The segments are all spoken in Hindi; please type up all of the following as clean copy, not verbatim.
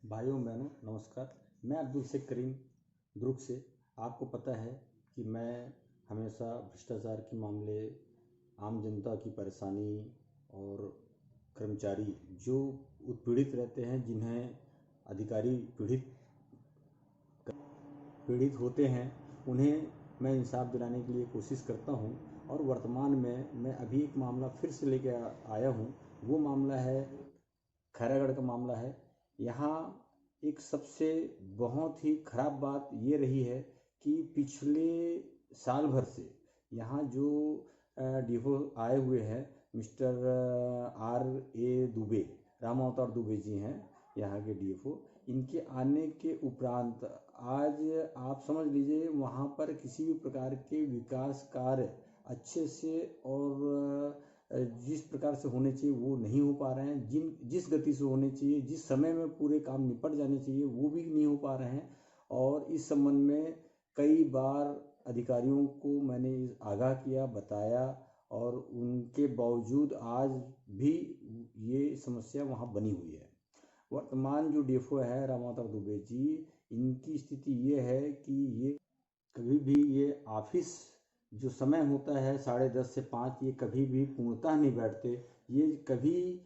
भाइयों बहनों नमस्कार। मैं अब्दुल शेख करीम दुर्ग से। आपको पता है कि मैं हमेशा भ्रष्टाचार के मामले, आम जनता की परेशानी और कर्मचारी जो उत्पीड़ित रहते हैं, जिन्हें अधिकारी पीड़ित होते हैं, उन्हें मैं इंसाफ दिलाने के लिए कोशिश करता हूं। और वर्तमान में मैं अभी एक मामला फिर से लेके आया हूं। वो मामला है खैरागढ़ का मामला है। यहाँ एक सबसे बहुत ही खराब बात ये रही है कि पिछले साल भर से यहाँ जो डीओ आए हुए हैं, मिस्टर R.A. दुबे, राम अवतार दुबे जी हैं यहाँ के डीएफओ। इनके आने के उपरांत आज आप समझ लीजिए वहाँ पर किसी भी प्रकार के विकास कार्य अच्छे से और जिस प्रकार से होने चाहिए वो नहीं हो पा रहे हैं। जिस गति से होने चाहिए, जिस समय में पूरे काम निपट जाने चाहिए, वो भी नहीं हो पा रहे हैं। और इस संबंध में कई बार अधिकारियों को मैंने आगाह किया, बताया, और उनके बावजूद आज भी ये समस्या वहाँ बनी हुई है। वर्तमान जो डीएफओ है राम अवतार दुबे जी, इनकी स्थिति ये है कि ये कभी भी ये ऑफिस जो समय होता है 10:30 से 5, ये कभी भी पूर्णतः नहीं बैठते। ये कभी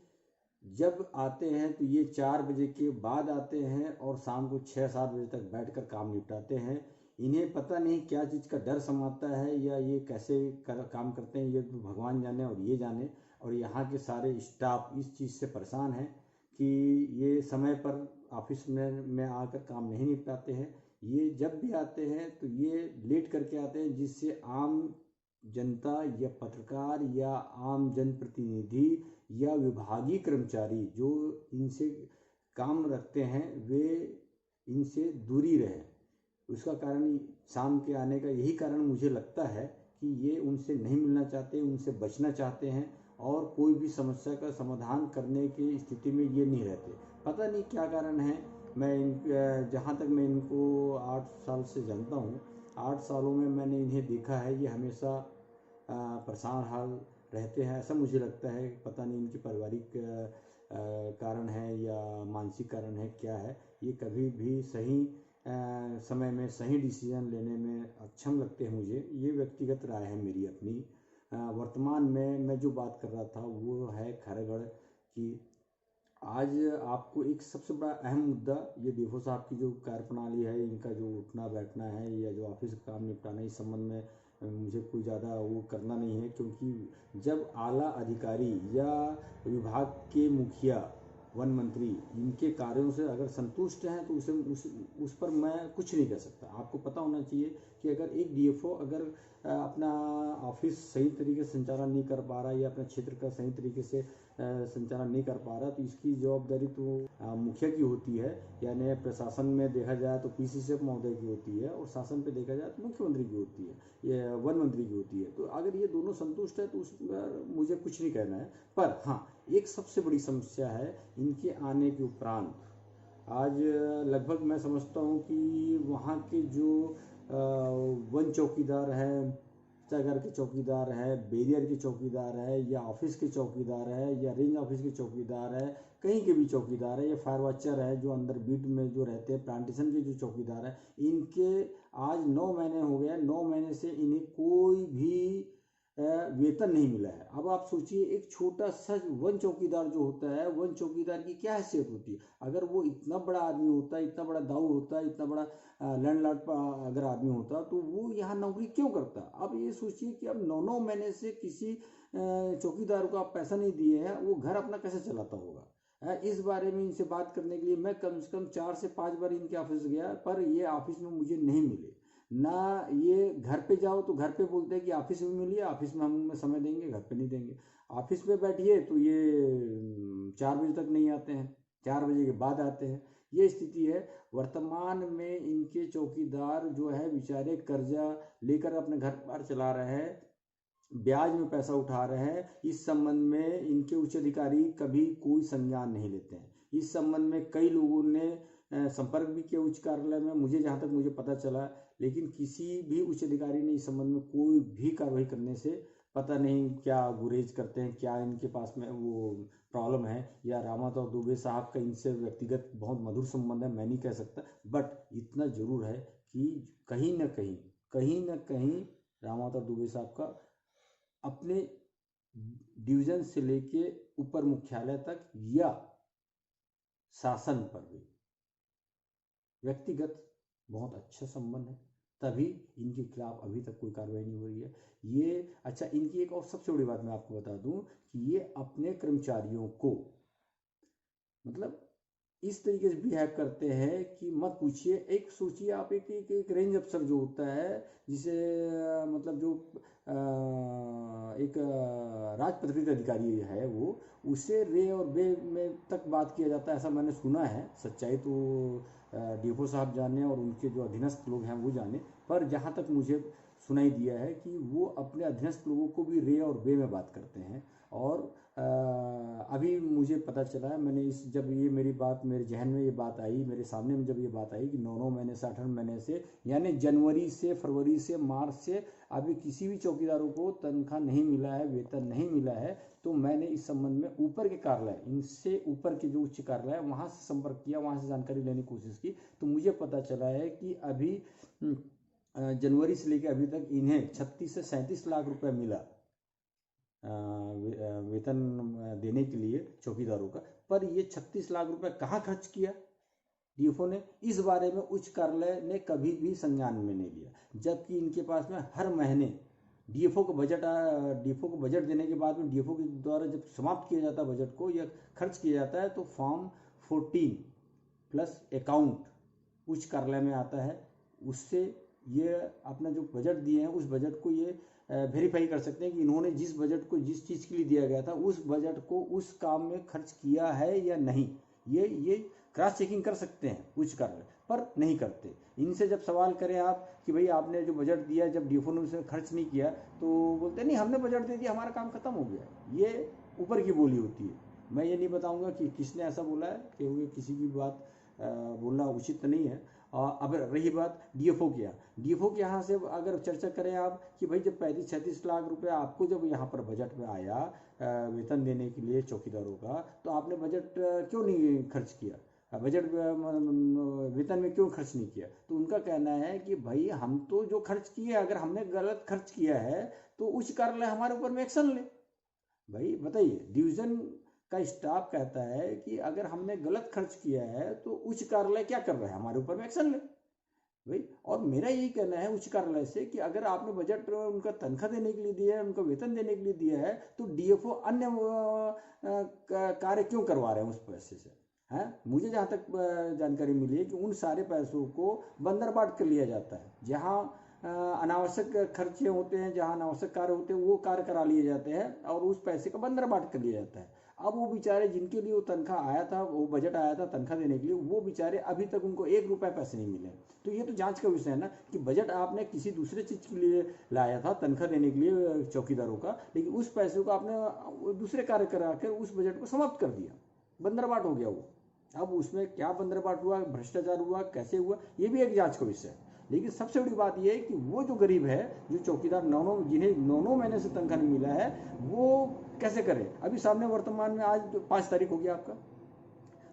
जब आते हैं तो ये 4 बजे के बाद आते हैं और शाम को 6-7 बजे तक बैठकर काम निपटाते हैं। इन्हें पता नहीं क्या चीज़ का डर समाता है या ये कैसे काम करते हैं, ये तो भगवान जाने और ये जाने। और यहाँ के सारे स्टाफ इस चीज़ से परेशान हैं कि ये समय पर ऑफिस में आकर काम नहीं निपटाते हैं। ये जब भी आते हैं तो ये लेट करके आते हैं, जिससे आम जनता या पत्रकार या आम जनप्रतिनिधि या विभागीय कर्मचारी जो इनसे काम रखते हैं वे इनसे दूरी रहे। उसका कारण शाम के आने का यही कारण मुझे लगता है कि ये उनसे नहीं मिलना चाहते, उनसे बचना चाहते हैं और कोई भी समस्या का समाधान करने की स्थिति में ये नहीं रहते। पता नहीं क्या कारण है। मैं जहाँ तक मैं इनको 8 साल से जानता हूँ, 8 सालों में मैंने इन्हें देखा है, ये हमेशा परेशान हाल रहते हैं, ऐसा मुझे लगता है। पता नहीं इनकी पारिवारिक कारण है या मानसिक कारण है, क्या है। ये कभी भी सही समय में सही डिसीजन लेने में अक्षम लगते हैं मुझे। ये व्यक्तिगत राय है मेरी अपनी। वर्तमान में मैं जो बात कर रहा था वो है खैरागढ़ की। आज आपको एक सबसे बड़ा अहम मुद्दा, ये डीएफओ साहब की जो कार्यप्रणाली है, इनका जो उठना बैठना है या जो ऑफिस का काम निपटाना, इस संबंध में मुझे कोई ज़्यादा वो करना नहीं है। क्योंकि जब आला अधिकारी या विभाग के मुखिया, वन मंत्री इनके कार्यों से अगर संतुष्ट हैं तो उस पर मैं कुछ नहीं कह सकता। आपको पता होना चाहिए कि अगर एक डीएफओ अगर अपना ऑफिस सही तरीके से संचालन नहीं कर पा रहा या अपने क्षेत्र का सही तरीके से संचालन नहीं कर पा रहा, तो इसकी जवाबदारी तो मुखिया की होती है। यानी प्रशासन में देखा जाए तो पीसीसीएफ महोदय की होती है और शासन पे देखा जाए तो मुख्यमंत्री की होती है, ये वन मंत्री की होती है। तो अगर ये दोनों संतुष्ट है तो उस पर मुझे कुछ नहीं कहना है। पर हाँ, एक सबसे बड़ी समस्या है इनके आने के उपरांत। आज लगभग मैं समझता हूँ कि वहाँ के जो वन चौकीदार हैं, घर के चौकीदार है, बैरियर के चौकीदार है, या ऑफिस के चौकीदार है, या रेंज ऑफिस के चौकीदार है, कहीं के भी चौकीदार है, या फायर वॉचर है जो अंदर बीट में जो रहते हैं, प्लांटेशन के जो चौकीदार है, इनके आज 9 महीने हो गए। 9 महीने से इन्हें कोई भी वेतन नहीं मिला है। अब आप सोचिए, एक छोटा सा वन चौकीदार जो होता है, वन चौकीदार की क्या हैसियत होती है। अगर वो इतना बड़ा आदमी होता, इतना बड़ा दाऊ होता, इतना बड़ा लैंडलॉर्ड अगर आदमी होता, तो वो यहाँ नौकरी क्यों करता। अब ये सोचिए कि अब 9 महीने से किसी चौकीदार को आप पैसा नहीं दिए हैं, वो घर अपना कैसे चलाता होगा। इस बारे में इनसे बात करने के लिए मैं कम से कम 4 से 5 बार इनके ऑफिस गया, पर ये ऑफिस में मुझे नहीं मिले ना। ये घर पे जाओ तो घर पे बोलते हैं कि ऑफिस में मिलिए, ऑफिस में हम समय देंगे, घर पे नहीं देंगे। ऑफिस में बैठिए तो ये 4 बजे तक नहीं आते हैं, 4 बजे के बाद आते हैं। ये स्थिति है। वर्तमान में इनके चौकीदार जो है बेचारे कर्जा लेकर अपने घर पर चला रहे हैं, ब्याज में पैसा उठा रहे हैं। इस संबंध में इनके उच्च अधिकारी कभी कोई संज्ञान नहीं लेते हैं। इस संबंध में कई लोगों ने संपर्क भी किया उच्च कार्यालय में, मुझे जहाँ तक मुझे पता चला, लेकिन किसी भी उच्च अधिकारी ने इस संबंध में कोई भी कार्रवाई करने से पता नहीं क्या गुरेज करते हैं, क्या इनके पास में वो प्रॉब्लम है या रामाधव दुबे साहब का इनसे व्यक्तिगत बहुत मधुर संबंध है, मैं नहीं कह सकता, बट इतना जरूर है कि कहीं ना कहीं रामाधव दुबे साहब का अपने डिवीजन से लेके ऊपर मुख्यालय तक या शासन पर भी व्यक्तिगत बहुत अच्छा संबंध है, तभी इनके खिलाफ अभी तक कोई कार्रवाई नहीं हो रही है। ये अच्छा, इनकी एक और सबसे बड़ी बात मैं आपको बता दूं कि ये अपने कर्मचारियों को मतलब इस तरीके से बिहेव करते हैं कि मत पूछिए। एक सोचिए आप, एक रेंज अफसर जो होता है, जिसे मतलब जो एक राजपत्रित अधिकारी है, वो उसे रे और बे में तक बात किया जाता है, ऐसा मैंने सुना है। सच्चाई तो डीएफओ साहब जाने और उनके जो अधीनस्थ लोग हैं वो जाने, पर जहाँ तक मुझे सुनाई दिया है कि वो अपने अधीनस्थ लोगों को भी रे और बे में बात करते हैं। और अभी मुझे पता चला है, मैंने जब ये मेरी बात मेरे जहन में ये बात आई, मेरे सामने में जब ये बात आई कि 9 महीने से 8 महीने से, यानी जनवरी से फरवरी से मार्च से अभी किसी भी चौकीदारों को तनख्वाह नहीं मिला है, वेतन नहीं मिला है, तो मैंने इस संबंध में ऊपर के कार्यालय, इनसे ऊपर के जो उच्च कार्यालय है वहाँ से संपर्क किया, वहाँ से जानकारी लेने की कोशिश की, तो मुझे पता चला है कि अभी जनवरी से लेकर अभी तक इन्हें 36 से 37 लाख रुपए मिला वेतन देने के लिए चौकीदारों का। पर ये 36 लाख रुपए कहाँ खर्च किया डीएफओ ने, इस बारे में उच्च कार्यालय ने कभी भी संज्ञान में नहीं लिया, जबकि इनके पास में हर महीने डीएफओ को बजट देने के बाद में डीएफओ के द्वारा जब समाप्त किया जाता है बजट को या खर्च किया जाता है, तो फॉर्म 14 प्लस अकाउंट उच्च कार्यालय में आता है। उससे ये अपना जो बजट दिए हैं उस बजट को ये वेरीफाई कर सकते हैं कि इन्होंने जिस बजट को जिस चीज़ के लिए दिया गया था उस बजट को उस काम में खर्च किया है या नहीं, ये क्रॉस चेकिंग कर सकते हैं उच्च कार्यालय, पर नहीं करते। इनसे जब सवाल करें आप कि भाई आपने जो बजट दिया, जब डीएफओ ने उसमें खर्च नहीं किया, तो बोलते नहीं हमने बजट दे दिया, हमारा काम खत्म हो गया। ये ऊपर की बोली होती है। मैं ये नहीं बताऊंगा कि किसने ऐसा बोला है, क्योंकि किसी की बात बोलना उचित नहीं है। अब रही बात डीएफओ के यहाँ से अगर चर्चा करें आप कि भाई जब 35-36 लाख रुपए आपको जब यहाँ पर बजट में आया वेतन देने के लिए चौकीदारों का, तो आपने बजट क्यों नहीं खर्च किया, बजट वेतन में क्यों खर्च नहीं किया? तो उनका कहना है कि भाई हम तो जो खर्च किए, अगर हमने गलत खर्च किया है तो उच्च कार्यालय हमारे ऊपर में एक्शन ले। भाई बताइए, डिवीजन का स्टाफ कहता है कि अगर हमने गलत खर्च किया है तो उच्च कार्यालय क्या कर रहा है, हमारे ऊपर में एक्शन ले भाई। और मेरा यही कहना है उच्च कार्यालय से कि अगर आपने बजट उनका तनख्वाह देने के लिए दिया है, उनका वेतन देने के लिए दिया है, तो डीएफओ अन्य कार्य क्यों करवा रहे हैं उस पैसे से? है, मुझे जहाँ तक जानकारी मिली है कि उन सारे पैसों को बंदरबाट कर लिया जाता है। जहाँ अनावश्यक खर्चे होते हैं, जहाँ अनावश्यक कार्य होते हैं, वो कार्य करा लिए जाते हैं और उस पैसे का बंदरबाट कर लिया जाता है। अब वो बेचारे जिनके लिए वो तनख्वाह आया था, वो बजट आया था तनख्वाह देने के लिए, वो बेचारे अभी तक उनको 1 रुपया पैसे नहीं मिले। तो ये तो जांच का विषय है ना कि बजट आपने किसी दूसरे चीज के लिए लाया था, तनख्वाह देने के लिए चौकीदारों का, लेकिन उस पैसे को आपने दूसरे कार्य करा कर उस बजट को समाप्त कर दिया, बंदरबाट हो गया वो। अब उसमें क्या बंदरबाट हुआ, भ्रष्टाचार हुआ, कैसे हुआ, ये भी एक जांच का विषय है। लेकिन सबसे बड़ी बात यह है कि वो जो गरीब है, जो चौकीदार जिन्हें 9 महीने से तनख्वाह नहीं मिला है, वो कैसे करें? अभी सामने वर्तमान में आज 5 तारीख हो गया आपका,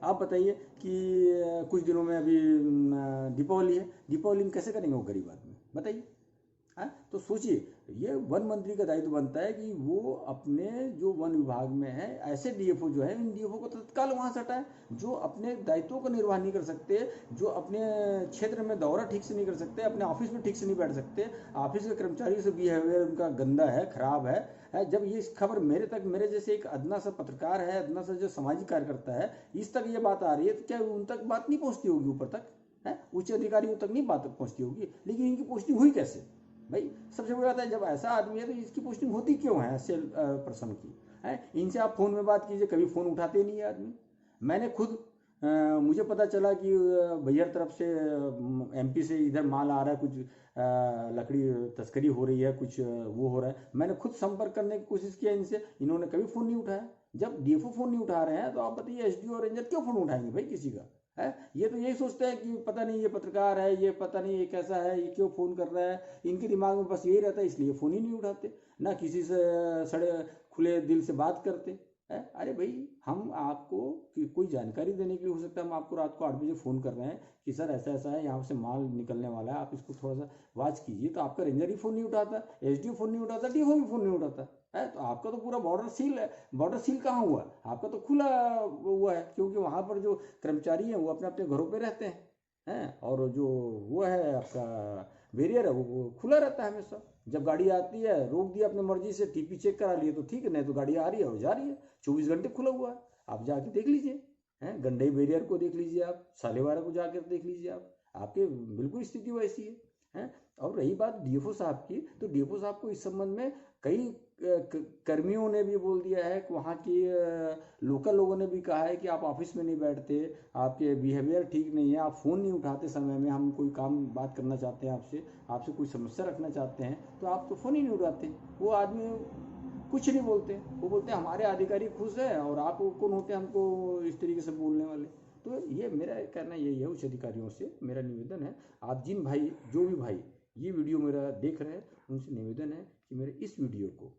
आप बताइए कि कुछ दिनों में अभी दीपावली है, दीपावली में कैसे करेंगे वो गरीब आदमी, बताइए। है, तो सोचिए, ये वन मंत्री का दायित्व बनता है कि वो अपने जो वन विभाग में है ऐसे डीएफओ जो है, इन डीएफओ को तत्काल वहां से हटाए जो अपने दायित्वों का निर्वाह नहीं कर सकते, जो अपने क्षेत्र में दौरा ठीक से नहीं कर सकते, अपने ऑफिस में ठीक से नहीं बैठ सकते, ऑफिस के कर्मचारियों से बिहेवियर उनका गंदा है, खराब है। जब ये खबर मेरे जैसे एक अदना सा पत्रकार है, अदना सा जो सामाजिक कार्यकर्ता है, इस तक ये बात आ रही है, तो क्या उन तक बात नहीं पहुंचती होगी ऊपर तक? है, उच्च अधिकारियों तक नहीं बात पहुंचती होगी, लेकिन इनकी पोस्टिंग हुई कैसे भाई? सबसे बड़ी बात है, जब ऐसा आदमी है तो इसकी पोस्टिंग होती क्यों है ऐसे पर्सन की? है, इनसे आप फोन में बात कीजिए, कभी फोन उठाते नहीं है आदमी। मैंने खुद मुझे पता चला कि बैहर तरफ से एमपी से इधर माल आ रहा है, कुछ लकड़ी तस्करी हो रही है, कुछ वो हो रहा है, मैंने खुद संपर्क करने की कोशिश किया इनसे, इन्होंने कभी फोन नहीं उठाया। जब डीएफओ फोन नहीं उठा रहे हैं तो आप बताइए एसडीओ और रेंजर क्यों फोन उठाएंगे भाई किसी का? है, ये तो यही सोचते हैं कि पता नहीं ये पत्रकार है, ये पता नहीं ये कैसा है, ये क्यों फोन कर रहा है, इनके दिमाग में बस यही रहता है, इसलिए फोन ही नहीं उठाते, ना किसी से सड़े खुले दिल से बात करते। अरे भाई, हम आपको कोई जानकारी देने के लिए, हो सकता है हम आपको रात को 8 बजे फ़ोन कर रहे हैं कि सर ऐसा ऐसा है, यहाँ से माल निकलने वाला है, आप इसको थोड़ा सा वॉच कीजिए, तो आपका रेंजर ही फ़ोन नहीं उठाता, एसडीओ फ़ोन नहीं उठाता, डीएफओ भी फ़ोन नहीं उठाता है। तो आपका तो पूरा बॉर्डर सील है। बॉर्डर सील कहाँ हुआ? आपका तो खुला हुआ है, क्योंकि वहाँ पर जो कर्मचारी हैं वो अपने अपने घरों पर रहते हैं, और जो वो है आपका बैरियर है वो खुला रहता है हमेशा। जब गाड़ी आती है रोक दिया अपने मर्जी से, टीपी चेक करा लिए तो ठीक है, नहीं तो गाड़ी आ रही है और जा रही है, 24 घंटे खुला हुआ है। आप जाके देख लीजिए, हैं, गंडई बैरियर को देख लीजिए, आप सालेवारा को जाकर देख लीजिए, आप आपके बिल्कुल स्थिति वैसी है। और रही बात डीएफओ साहब की, तो डीएफओ साहब को इस संबंध में कई कर्मियों ने भी बोल दिया है कि वहाँ की लोकल लोगों ने भी कहा है कि आप ऑफिस में नहीं बैठते, आपके बिहेवियर ठीक नहीं है, आप फ़ोन नहीं उठाते समय में, हम कोई काम बात करना चाहते हैं आपसे, आपसे कोई समस्या रखना चाहते हैं तो आप तो फ़ोन ही नहीं उठाते। वो आदमी कुछ नहीं बोलते, वो बोलते हैं हमारे अधिकारी खुश है और आप कौन होते हैं हमको इस तरीके से बोलने वाले। तो ये मेरा कहना यही है, उच्च अधिकारियों से मेरा निवेदन है, आप जिन भाई, जो भी भाई ये वीडियो मेरा देख रहे हैं, उनसे निवेदन है कि मेरे इस वीडियो को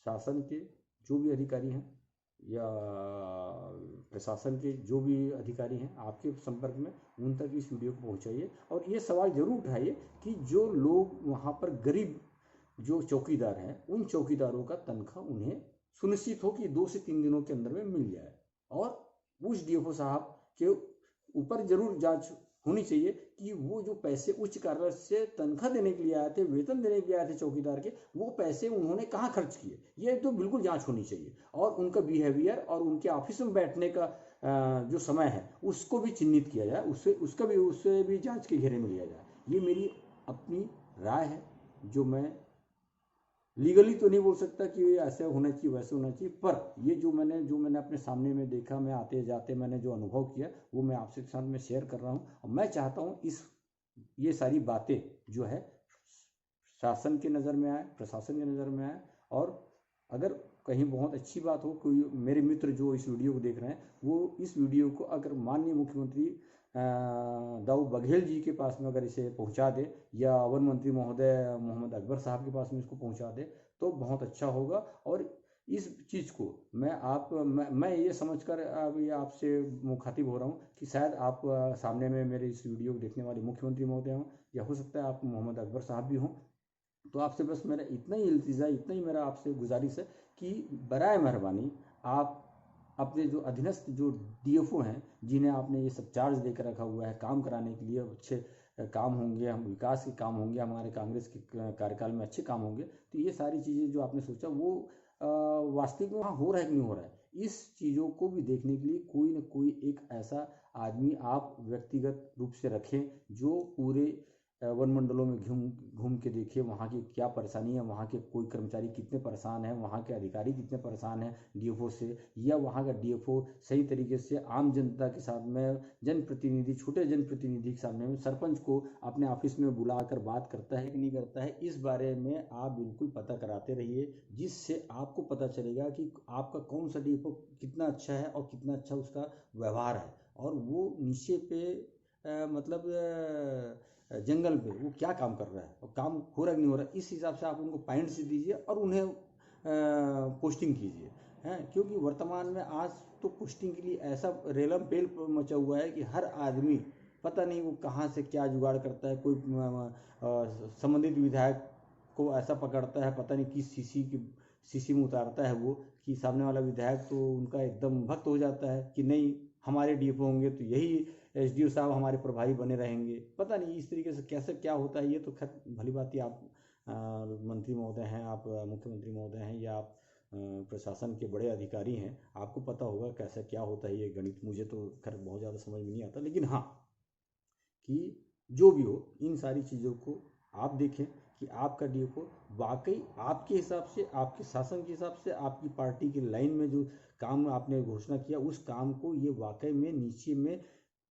शासन के जो भी अधिकारी हैं या प्रशासन के जो भी अधिकारी हैं आपके संपर्क में, उन तक इस वीडियो को पहुंचाइए और ये सवाल जरूर उठाइए कि जो लोग वहाँ पर गरीब जो चौकीदार हैं, उन चौकीदारों का तनख्वाह उन्हें सुनिश्चित हो कि 2 से 3 दिनों के अंदर में मिल जाए। और उस डीएफओ साहब के ऊपर जरूर जांच होनी चाहिए कि वो जो पैसे उच्च कार्यालय से तनख्वाह देने के लिए आए थे, वेतन देने के लिए आए थे चौकीदार के, वो पैसे उन्होंने कहाँ खर्च किए, ये तो बिल्कुल जांच होनी चाहिए। और उनका बिहेवियर और उनके ऑफिस में बैठने का जो समय है उसको भी चिन्हित किया जाए, उससे भी जांच के घेरे में लिया जाए। ये मेरी अपनी राय है, जो मैं लीगली तो नहीं बोल सकता कि ऐसे होना चाहिए वैसे होना चाहिए, पर ये जो मैंने अपने सामने में देखा, मैं आते जाते मैंने जो अनुभव किया वो मैं आपसे साथ में शेयर कर रहा हूँ। और मैं चाहता हूँ ये सारी बातें जो है शासन की नज़र में आए, प्रशासन की नज़र में आए। और अगर कहीं बहुत अच्छी बात हो, कोई मेरे मित्र जो इस वीडियो को देख रहे हैं, वो इस वीडियो को अगर माननीय मुख्यमंत्री दाऊ बघेल जी के पास में अगर इसे पहुंचा दे, या वन मंत्री महोदय मोहम्मद अकबर साहब के पास में इसको पहुंचा दे तो बहुत अच्छा होगा। और इस चीज़ को मैं ये समझकर अभी आपसे मुखातिब हो रहा हूँ कि शायद आप सामने में मेरे इस वीडियो को देखने वाले मुख्यमंत्री महोदय हों, या हो सकता है आप मोहम्मद अकबर साहब भी हों। तो आपसे बस मेरा इतना ही इल्तिजा, इतना ही मेरा आपसे गुजारिश है कि बराए मेहरबानी आप अपने जो अधीनस्थ जो डीएफओ हैं, जिन्हें आपने ये सब चार्ज देकर रखा हुआ है काम कराने के लिए, अच्छे काम होंगे, हम विकास के काम होंगे, हमारे कांग्रेस के कार्यकाल में अच्छे काम होंगे, तो ये सारी चीज़ें जो आपने सोचा वो वास्तविक में वहाँ हो रहा है कि नहीं हो रहा है, इस चीज़ों को भी देखने के लिए कोई ना कोई एक ऐसा आदमी आप व्यक्तिगत रूप से रखें जो पूरे वन मंडलों में घूम घूम के देखे वहाँ की क्या परेशानी है, वहाँ के कोई कर्मचारी कितने परेशान हैं, वहाँ के अधिकारी कितने परेशान हैं डीएफओ से, या वहाँ का डीएफओ सही तरीके से आम जनता के साथ में, जनप्रतिनिधि, छोटे जनप्रतिनिधि के सामने में, सरपंच को अपने ऑफिस में बुलाकर बात करता है कि नहीं करता है, इस बारे में आप बिल्कुल पता कराते रहिए, जिससे आपको पता चलेगा कि आपका कौन सा डीएफओ कितना अच्छा है और कितना अच्छा उसका व्यवहार है, और वो नीचे पे मतलब जंगल पे वो क्या काम कर रहा है और काम हो रहा है कि नहीं हो रहा है, इस हिसाब से आप उनको पॉइंट्स दीजिए और उन्हें पोस्टिंग कीजिए, हैं। क्योंकि वर्तमान में आज तो पोस्टिंग के लिए ऐसा रेलम पेल मचा हुआ है कि हर आदमी पता नहीं वो कहाँ से क्या जुगाड़ करता है, कोई संबंधित विधायक को ऐसा पकड़ता है, पता नहीं किस सीसी में उतारता है वो, कि सामने वाला विधायक तो उनका एकदम भक्त हो जाता है कि नहीं हमारे डीएफओ होंगे तो यही एसडीओ साहब हमारे प्रभारी बने रहेंगे। पता नहीं इस तरीके से कैसे क्या होता है, ये तो खैर भली बात ही, आप मंत्री महोदय हैं, आप मुख्यमंत्री महोदय हैं, या आप प्रशासन के बड़े अधिकारी हैं, आपको पता होगा कैसे क्या होता है ये गणित, मुझे तो खैर बहुत ज़्यादा समझ में नहीं आता। लेकिन हाँ, कि जो भी हो इन सारी चीज़ों को आप देखें कि आपका डीएफओ वाकई आपके हिसाब से, आपके शासन के हिसाब से, आपकी पार्टी की लाइन में जो काम आपने घोषणा किया उस काम को ये वाकई में नीचे में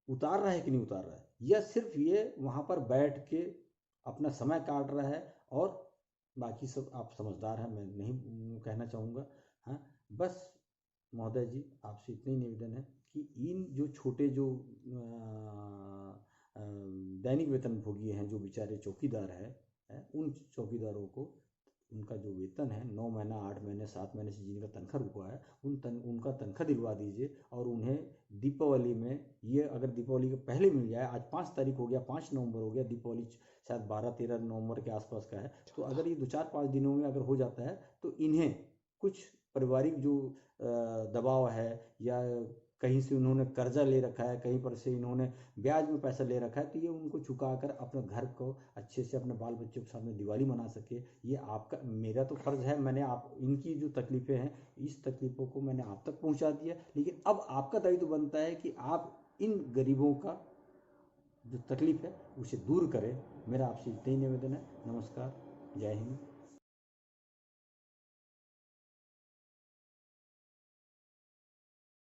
उतार रहा है कि नहीं उतार रहा है, या सिर्फ ये वहाँ पर बैठ के अपना समय काट रहा है। और बाकी सब आप समझदार हैं, मैं नहीं कहना चाहूँगा। हाँ, बस महोदय जी आपसे इतना ही निवेदन है कि इन जो छोटे जो दैनिक वेतन भोगी हैं, जो बेचारे चौकीदार हैं, उन चौकीदारों को उनका जो वेतन है 9 महीना 8 महीने 7 महीने से जिनका तनख्वाह रुका है उनका तनख्वाह दिलवा दीजिए। और उन्हें दीपावली में, ये अगर दीपावली के पहले मिल जाए, आज 5 तारीख हो गया, 5 नवंबर हो गया, दीपावली शायद 12-13 नवंबर के आसपास का है, तो अगर ये 2-4-5 दिनों में अगर हो जाता है तो इन्हें कुछ पारिवारिक जो दबाव है या कहीं से उन्होंने कर्जा ले रखा है, कहीं पर से इन्होंने ब्याज में पैसा ले रखा है, तो ये उनको चुका कर अपने घर को अच्छे से अपने बाल बच्चों के सामने दिवाली मना सके। ये आपका, मेरा तो फर्ज है, मैंने आप इनकी जो तकलीफ़ें हैं इस तकलीफ़ों को मैंने आप तक पहुंचा दिया, लेकिन अब आपका दायित्व बनता है कि आप इन गरीबों का जो तकलीफ़ है उसे दूर करें। मेरा आपसे इतना ही निवेदन है। नमस्कार, जय हिंद।